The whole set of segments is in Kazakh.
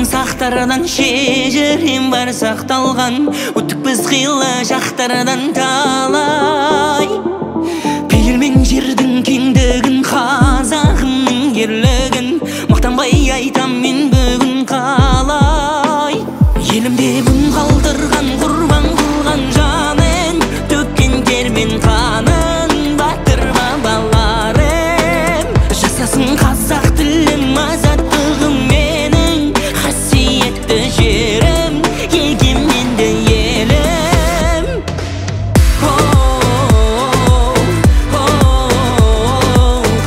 Сақтардан шежірем бар сақталған, өттік біз қилы жақтардан талай. Пейілмен жердің кеңдігін, қазағымның ерлігін мақтанбай айтам мен бүгін қалай. Елімде бүн қалдырған, құрбан қылған жанын, төккен тер мен қанын батыр бабаларым. Жасасын қазақ тілім, азаттығым менің қасиетті жерім, егеменді елім.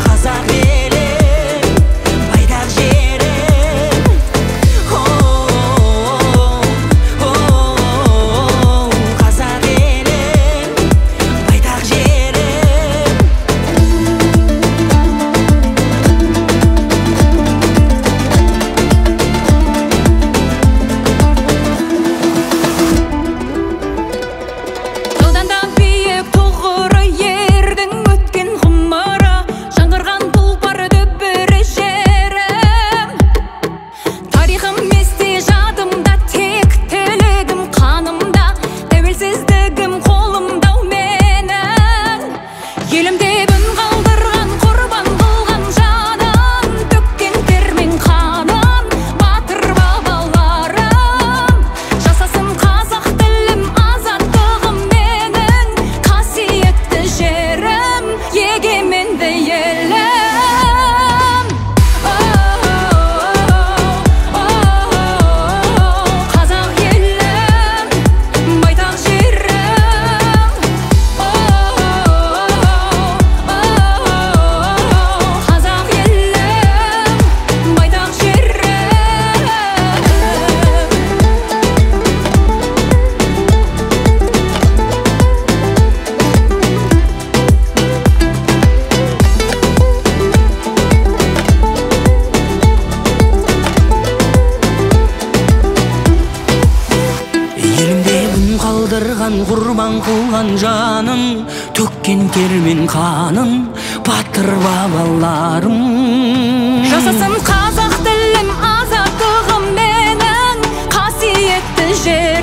Қазақ елім, байтақ жерім. Қазақ елім, байтақ жерім. Таудан да биік тұғыры, ердің өткен ғұмыры, жаңғырған тұлпар дүбірі жерім. Тарихым есте жадымда, тектілігім қанымда, тәуелсіздігім қолымда менің. Елімде бүн қалдырған, құрбан қылған жанын, төккен тер мен қанын батыр бабаларым. Жасасын қазақ тілім, азаттығым менің қасиетті жерім, егеменді елім. Қазақ елім, байтақ жерім. Қазақ елім, байтақ жерім. Елімде бүн қалдырған, құрбан қылған жанын, төккен тер мен қанын батыр бабаларым. Жасасын қазақ тілім, азаттығым менің қасиетті жерім.